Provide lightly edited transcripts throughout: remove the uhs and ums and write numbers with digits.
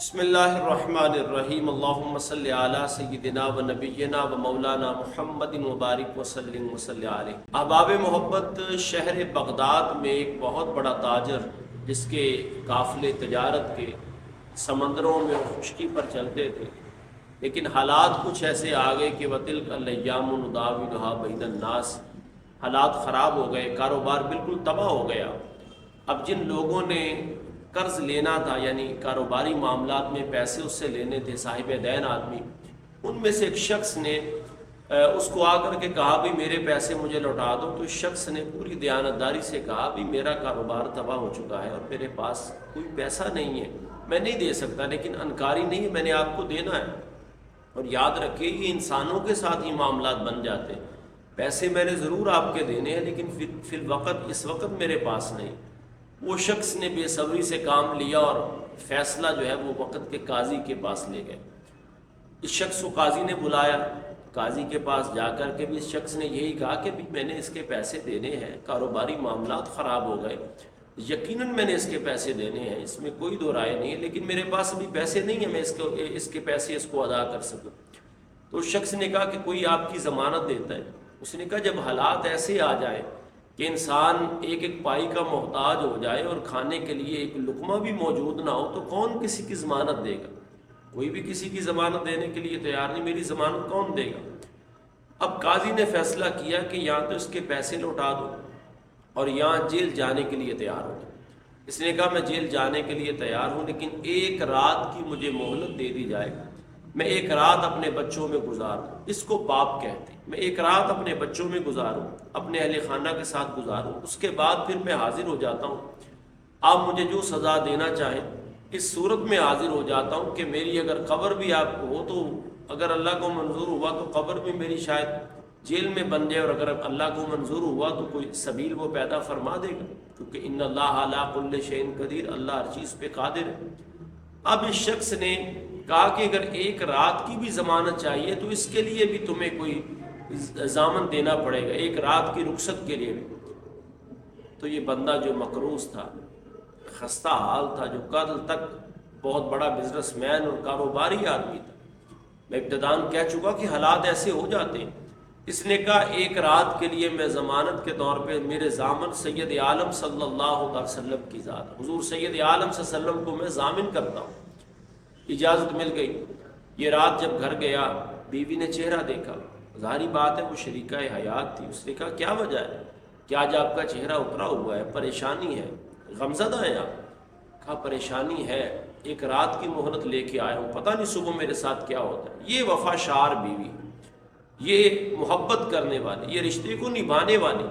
بسم اللہ الرحمن الرحیم اللہم صلی علی سیدنا و نبینا و مولانا محمد مبارک وسلم وصلی علیہ۔ احباب محبت، شہر بغداد میں ایک بہت بڑا تاجر جس کے قافلے تجارت کے سمندروں میں اور خشکی پر چلتے تھے، لیکن حالات کچھ ایسے آ گئے کہ وَتِلْكَ الْأَيَّامُ نُدَاوِلُهَا بَيْنَ النَّاسِ، حالات خراب ہو گئے، کاروبار بالکل تباہ ہو گیا۔ اب جن لوگوں نے قرض لینا تھا، یعنی کاروباری معاملات میں پیسے اس سے لینے تھے، صاحب دین آدمی، ان میں سے ایک شخص نے اس کو آ کر کے کہا بھی میرے پیسے مجھے لوٹا دو۔ تو اس شخص نے پوری دیانتداری سے کہا بھی میرا کاروبار تباہ ہو چکا ہے اور میرے پاس کوئی پیسہ نہیں ہے، میں نہیں دے سکتا، لیکن انکاری نہیں ہے، میں نے آپ کو دینا ہے۔ اور یاد رکھیے یہ انسانوں کے ساتھ ہی معاملات بن جاتے ہیں، پیسے میں نے ضرور آپ کے دینے ہیں لیکن فی الوقت اس وقت میرے پاس نہیں۔ وہ شخص نے بے صبری سے کام لیا اور فیصلہ جو ہے وہ وقت کے قاضی کے پاس لے گئے۔ اس شخص کو قاضی نے بلایا، قاضی کے پاس جا کر کے بھی اس شخص نے یہی کہا کہ بھی میں نے اس کے پیسے دینے ہیں، کاروباری معاملات خراب ہو گئے، یقیناً میں نے اس کے پیسے دینے ہیں، اس میں کوئی دو رائے نہیں ہے، لیکن میرے پاس ابھی پیسے نہیں ہیں میں اس کے پیسے اس کو ادا کر سکوں۔ تو اس شخص نے کہا کہ کوئی آپ کی ضمانت دیتا ہے؟ اس نے کہا جب حالات ایسے آ جائیں کہ انسان ایک ایک پائی کا محتاج ہو جائے اور کھانے کے لیے ایک لقمہ بھی موجود نہ ہو تو کون کسی کی ضمانت دے گا؟ کوئی بھی کسی کی ضمانت دینے کے لیے تیار نہیں، میری ضمانت کون دے گا؟ اب قاضی نے فیصلہ کیا کہ یہاں تو اس کے پیسے لوٹا دو اور یہاں جیل جانے کے لیے تیار ہو۔ اس نے کہا میں جیل جانے کے لیے تیار ہوں، لیکن ایک رات کی مجھے مہلت دے دی جائے، میں ایک رات اپنے بچوں میں گزاروں، اس کو باپ کہتے ہیں، میں ایک رات اپنے بچوں میں گزاروں، اپنے اہل خانہ کے ساتھ گزاروں، اس کے بعد پھر میں حاضر ہو جاتا ہوں، آپ مجھے جو سزا دینا چاہیں اس صورت میں حاضر ہو جاتا ہوں کہ میری اگر قبر بھی آپ کو ہو تو اگر اللہ کو منظور ہوا تو قبر بھی میری شاید جیل میں بن جائے، اور اگر اللہ کو منظور ہوا تو کوئی سبیل وہ پیدا فرما دے گا، کیونکہ ان اللہ علی کل شیء قدیر، اللہ ہر چیز پہ قادر ہے۔ اب اس شخص نے کہا کہ اگر ایک رات کی بھی ضمانت چاہیے تو اس کے لیے بھی تمہیں کوئی ضامن دینا پڑے گا، ایک رات کی رخصت کے لیے بھی۔ تو یہ بندہ جو مقروض تھا، خستہ حال تھا، جو کل تک بہت بڑا بزنس مین اور کاروباری آدمی تھا، میں ابتداً کہہ چکا کہ حالات ایسے ہو جاتے ہیں، اس نے کہا ایک رات کے لیے میں ضمانت کے طور پہ میرے ضامن سید عالم صلی اللہ علیہ وسلم کی ذات، حضور سید عالم صلی اللہ علیہ وسلم کو میں ضامن کرتا ہوں۔ اجازت مل گئی۔ یہ رات جب گھر گیا، بیوی نے چہرہ دیکھا، ظاہری بات ہے وہ شریکہ حیات تھی، اس نے کہا کیا وجہ ہے کہ آج آپ کا چہرہ اترا ہوا ہے، پریشانی ہے، غمزدہ ہیں آپ؟ کہا پریشانی ہے، ایک رات کی مہلت لے کے آیا ہوں، پتہ نہیں صبح میرے ساتھ کیا ہوتا ہے۔ یہ وفا شار بیوی، یہ محبت کرنے والی، یہ رشتے کو نبھانے والی،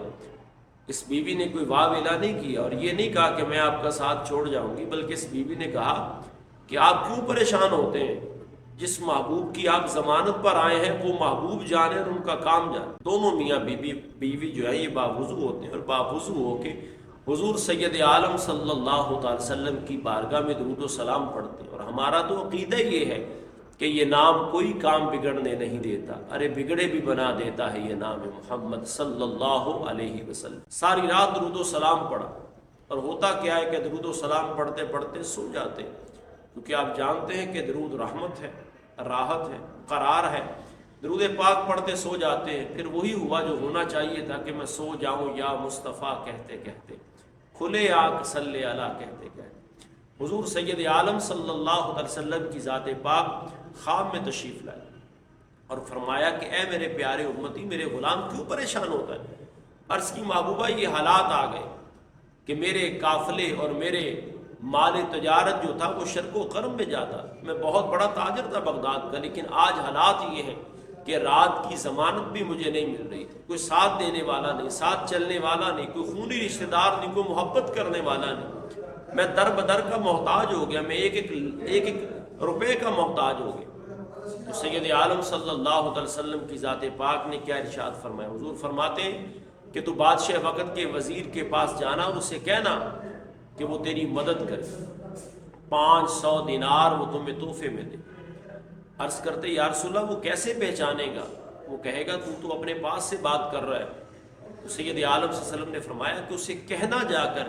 اس بیوی نے کوئی واہ ویلا نہیں کیا اور یہ نہیں کہا کہ میں آپ کا ساتھ چھوڑ جاؤں گی، بلکہ اس بیوی نے کہا کہ آپ کیوں پریشان ہوتے ہیں، جس محبوب کی آپ ضمانت پر آئے ہیں وہ محبوب جانے اور ان کا کام جانے۔ دونوں میاں بیوی جو ہے یہ باوضو ہوتے ہیں اور باوضو ہو کے حضور سید عالم صلی اللہ علیہ وسلم کی بارگاہ میں درود و سلام پڑھتے ہیں۔ اور ہمارا تو عقیدہ یہ ہے کہ یہ نام کوئی کام بگڑنے نہیں دیتا، ارے بگڑے بھی بنا دیتا ہے یہ نام محمد صلی اللہ علیہ وسلم۔ ساری رات درود و سلام پڑھا، اور ہوتا کیا ہے کہ درود و سلام پڑھتے پڑھتے سو جاتے ہیں، کیونکہ آپ جانتے ہیں کہ درود رحمت ہے، راحت ہے، قرار ہے۔ درود پاک پڑھتے سو جاتے ہیں، پھر وہی ہوا جو ہونا چاہیے تھا کہ میں سو جاؤں یا مصطفیٰ کہتے کہتے، کھلے آنکھ صلی اللہ کہتے کہتے۔ حضور سید عالم صلی اللہ علیہ وسلم کی ذات پاک خواب میں تشریف لائے اور فرمایا کہ اے میرے پیارے امتی، میرے غلام کیوں پریشان ہوتا ہے؟ عرض کی محبوبہ یہ حالات آ گئے کہ میرے قافلے اور میرے مال تجارت جو تھا وہ شرق و غرب میں جاتا، میں بہت بڑا تاجر تھا بغداد کا، لیکن آج حالات یہ ہیں کہ رات کی ضمانت بھی مجھے نہیں مل رہی تھی، کوئی ساتھ دینے والا نہیں، ساتھ چلنے والا نہیں، کوئی خونی رشتہ دار نہیں، کوئی محبت کرنے والا نہیں، میں در بدر کا محتاج ہو گیا، میں ایک ایک روپے کا محتاج ہو گیا۔ تو سید عالم صلی اللہ علیہ وسلم کی ذات پاک نے کیا ارشاد فرمایا؟ حضور فرماتے ہیں کہ تو بادشاہ وقت کے وزیر کے پاس جانا اور اسے کہنا کہ وہ تیری مدد کرے، 500 دینار وہ تمہیں تحفے میں دے۔ عرض کرتے یا رسول اللہ وہ کیسے پہچانے گا؟ وہ کہے گا تو اپنے پاس سے بات کر رہا ہے۔ تو سید عالم صلی اللہ علیہ وسلم نے فرمایا کہ اسے کہنا جا کر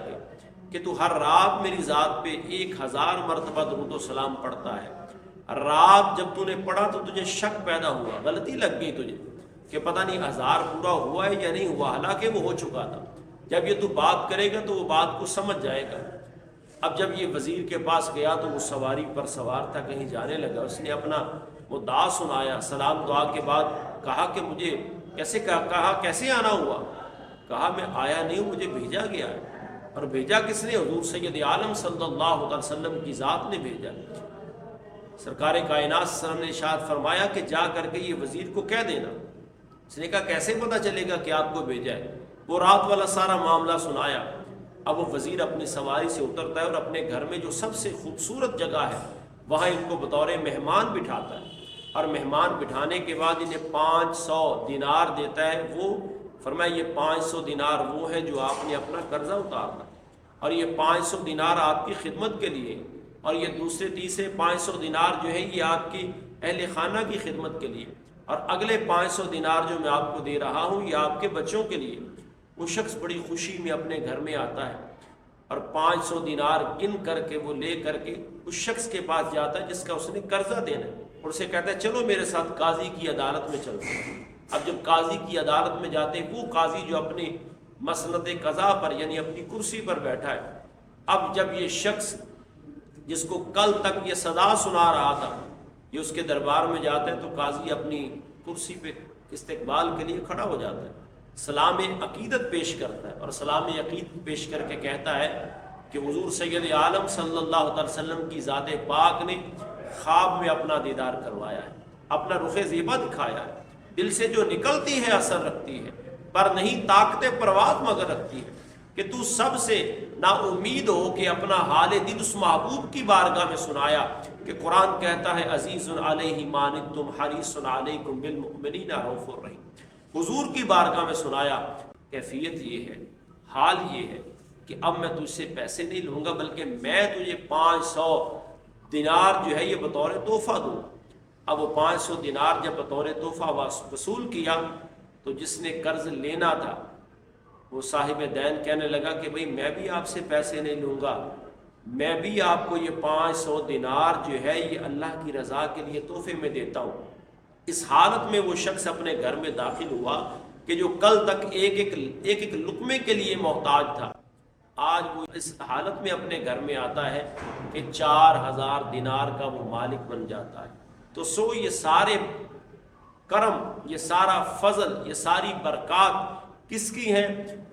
کے کہ تو ہر رات میری ذات پہ 1000 مرتبہ درود و سلام پڑھتا ہے، رات جب تو نے پڑھا تو تجھے شک پیدا ہوا، غلطی لگ گئی تجھے کہ پتہ نہیں 1000 پورا ہوا ہے یا نہیں ہوا، حالانکہ وہ ہو چکا تھا۔ جب یہ تو بات کرے گا تو وہ بات کو سمجھ جائے گا۔ اب جب یہ وزیر کے پاس گیا تو وہ سواری پر سوار تھا، کہیں جانے لگا، اس نے اپنا مدعا سنایا، سلام دعا کے بعد کہا کہ مجھے کہا کیسے آنا ہوا؟ کہا میں آیا نہیں ہوں، مجھے بھیجا گیا ہے۔ اور بھیجا کس نے؟ حضور سید عالم صلی اللہ علیہ وسلم کی ذات نے بھیجا۔ سرکار کائنات صلی اللہ علیہ وسلم نے ارشاد فرمایا کہ جا کر کے یہ وزیر کو کہہ دینا۔ اس نے کہا کیسے پتہ چلے گا کہ آپ کو بھیجا ہے؟ وہ رات والا سارا معاملہ سنایا۔ اب وہ وزیر اپنی سواری سے اترتا ہے اور اپنے گھر میں جو سب سے خوبصورت جگہ ہے وہاں ان کو بطور مہمان بٹھاتا ہے، اور مہمان بٹھانے کے بعد انہیں 500 دینار دیتا ہے۔ وہ فرمایا یہ 500 دینار وہ ہیں جو آپ نے اپنا قرضہ اتارنا، اور یہ 500 دینار آپ کی خدمت کے لیے، اور یہ دوسرے تیسرے 500 دینار جو ہے یہ آپ کی اہل خانہ کی خدمت کے لیے، اور اگلے 500 دینار جو میں آپ کو دے رہا ہوں یہ آپ کے بچوں کے لیے۔ وہ شخص بڑی خوشی میں اپنے گھر میں آتا ہے اور 500 دینار گن کر کے وہ لے کر کے اس شخص کے پاس جاتا ہے جس کا اس نے قرضہ دینا ہے، اور اسے کہتا ہے چلو میرے ساتھ قاضی کی عدالت میں چلتے ہیں۔ اب جب قاضی کی عدالت میں جاتے ہیں، وہ قاضی جو اپنی مسند قضا پر یعنی اپنی کرسی پر بیٹھا ہے، اب جب یہ شخص جس کو کل تک یہ سزا سنا رہا تھا یہ اس کے دربار میں جاتا ہے تو قاضی اپنی کرسی پہ استقبال کے لیے کھڑا ہو جاتا ہے، سلام عقیدت پیش کرتا ہے، اور سلام عقیدت پیش کر کے کہتا ہے کہ حضور سید عالم صلی اللہ علیہ وسلم کی ذات پاک نے خواب میں اپنا دیدار کروایا ہے، اپنا رخ زیبا دکھایا ہے، دل سے جو نکلتی ہے اثر رکھتی ہے، پر نہیں طاقت پرواز مگر رکھتی ہے، کہ تو سب سے نا امید ہو کہ اپنا حال دل اس محبوب کی بارگاہ میں سنایا، کہ قرآن کہتا ہے عزیز علیہ ما عنتم حریص علیکم بالمؤمنین رؤوف الرحیم، حضور کی بارگاہ میں سنایا۔ کیفیت یہ ہے، حال یہ ہے کہ اب میں تجھ سے پیسے نہیں لوں گا بلکہ میں تجھے 500 دینار جو ہے یہ بطور تحفہ دوں۔ اب وہ 500 دینار جب بطور تحفہ وصول کیا تو جس نے قرض لینا تھا وہ صاحب دین کہنے لگا کہ بھئی میں بھی آپ سے پیسے نہیں لوں گا، میں بھی آپ کو یہ 500 دینار جو ہے یہ اللہ کی رضا کے لیے تحفے میں دیتا ہوں۔ اس حالت میں وہ شخص اپنے گھر میں داخل ہوا کہ جو کل تک ایک لقمے کے لیے محتاج تھا، آج وہ اس حالت میں اپنے گھر میں آتا ہے کہ 4000 دینار کا وہ مالک بن جاتا ہے۔ تو یہ سارے کرم، یہ سارا فضل، یہ ساری برکات کس کی ہیں؟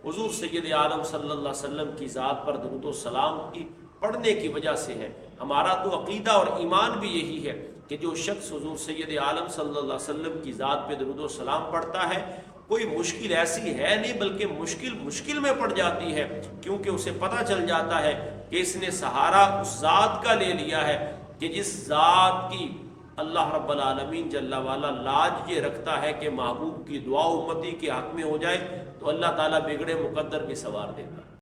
حضور سید عالم صلی اللہ علیہ وسلم کی ذات پر درود و سلام کی پڑھنے کی وجہ سے ہے۔ ہمارا تو عقیدہ اور ایمان بھی یہی ہے کہ جو شخص حضور سید عالم صلی اللہ علیہ وسلم کی ذات پہ درود و سلام پڑھتا ہے کوئی مشکل ایسی ہے نہیں بلکہ مشکل میں پڑ جاتی ہے، کیونکہ اسے پتہ چل جاتا ہے کہ اس نے سہارا اس ذات کا لے لیا ہے کہ جس ذات کی اللہ رب العالمین جل وعلا لاج یہ رکھتا ہے کہ محبوب کی دعا امتی کے حق میں ہو جائے تو اللہ تعالیٰ بگڑے مقدر بھی سوار دیتا ہے۔